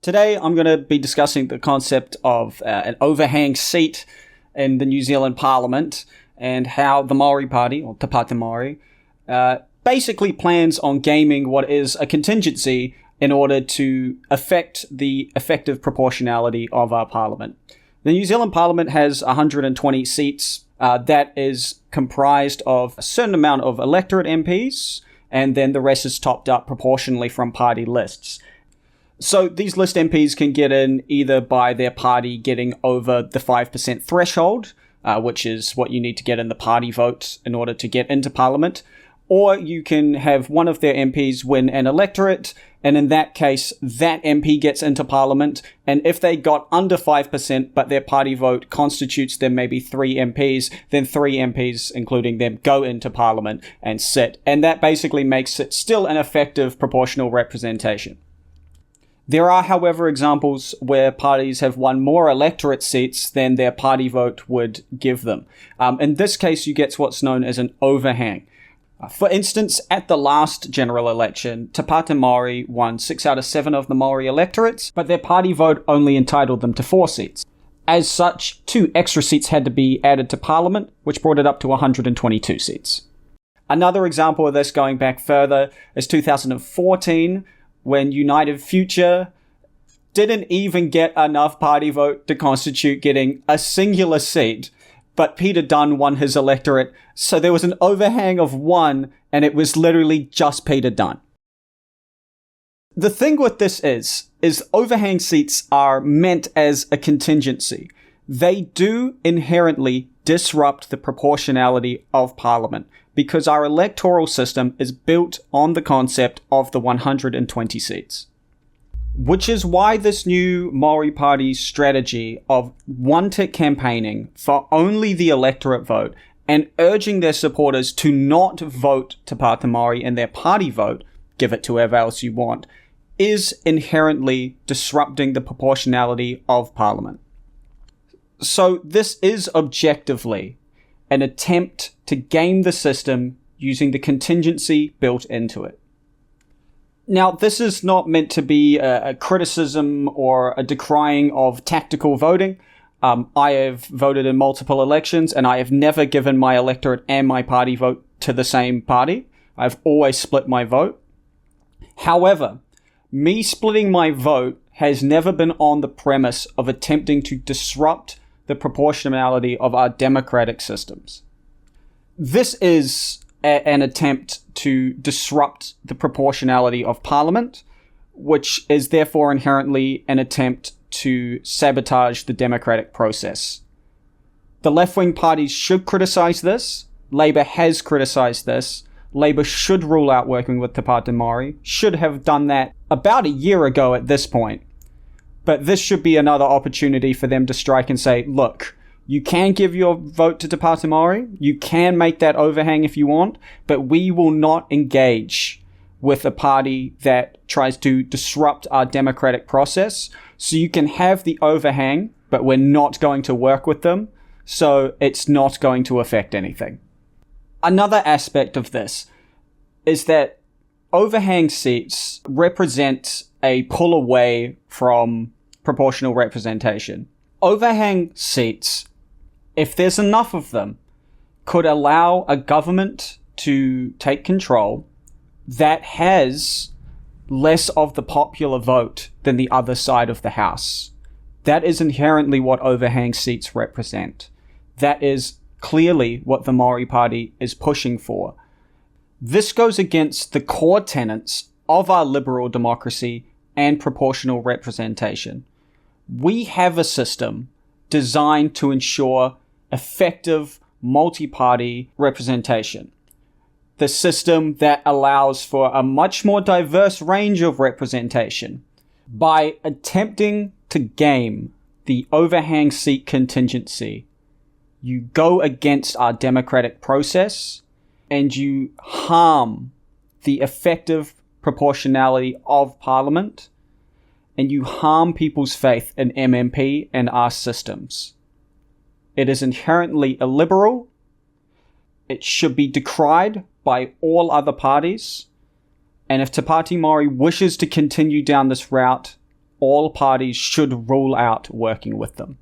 Today, I'm going to be discussing the concept of an overhang seat in the New Zealand Parliament and how the Māori Party, or Te Pāti Māori, basically plans on gaming what is a contingency in order to affect the effective proportionality of our Parliament. The New Zealand Parliament has 120 seats. That is comprised of a certain amount of electorate MPs, and then the rest is topped up proportionally from party lists. So these list MPs can get in either by their party getting over the 5% threshold, which is what you need to get in the party vote in order to get into Parliament, or you can have one of their MPs win an electorate, and in that case, that MP gets into Parliament, and if they got under 5%, but their party vote constitutes them maybe 3 MPs, then 3 MPs, including them, go into Parliament and sit. And that basically makes it still an effective proportional representation. There are, however, examples where parties have won more electorate seats than their party vote would give them. In this case, you get what's known as an overhang. For instance, at the last general election, Te Pāti Māori won 6 out of 7 of the Māori electorates, but their party vote only entitled them to 4 seats. As such, 2 extra seats had to be added to Parliament, which brought it up to 122 seats. Another example of this going back further is 2014, when United Future didn't even get enough party vote to constitute getting a singular seat, but Peter Dunn won his electorate, so there was an overhang of 1, and it was literally just Peter Dunn. The thing with this is overhang seats are meant as a contingency. They do inherently disrupt the proportionality of Parliament, because our electoral system is built on the concept of the 120 seats. Which is why this new Māori Party's strategy of one-tick campaigning for only the electorate vote and urging their supporters to not vote Te Pāti Māori in their party vote, give it to whoever else you want, is inherently disrupting the proportionality of Parliament. So this is objectively an attempt to game the system using the contingency built into it. Now, this is not meant to be a criticism or a decrying of tactical voting. I have voted in multiple elections, and I have never given my electorate and my party vote to the same party. I've always split my vote. However, me splitting my vote has never been on the premise of attempting to disrupt the proportionality of our democratic systems. This is an attempt to disrupt the proportionality of Parliament, which is therefore inherently an attempt to sabotage the democratic process. The left-wing parties should criticize this. Labour has criticised this. Labour should rule out working with Te Pāti Māori, should have done that about a year ago at this point. But this should be another opportunity for them to strike and say, look, you can give your vote to Te Pāti Māori, you can make that overhang if you want, but we will not engage with a party that tries to disrupt our democratic process. So you can have the overhang, but we're not going to work with them, so it's not going to affect anything. Another aspect of this is that overhang seats represent a pull away from proportional representation. Overhang seats, if there's enough of them, could allow a government to take control that has less of the popular vote than the other side of the house. That is inherently what overhang seats represent. That is clearly what the Māori Party is pushing for. This goes against the core tenets of our liberal democracy and proportional representation. We have a system designed to ensure effective multi-party representation. The system that allows for a much more diverse range of representation. By attempting to game the overhang seat contingency, you go against our democratic process and you harm the effective proportionality of Parliament, and you harm people's faith in MMP and our systems. It is inherently illiberal. It should be decried by all other parties. And if Te Pāti Māori wishes to continue down this route, all parties should rule out working with them.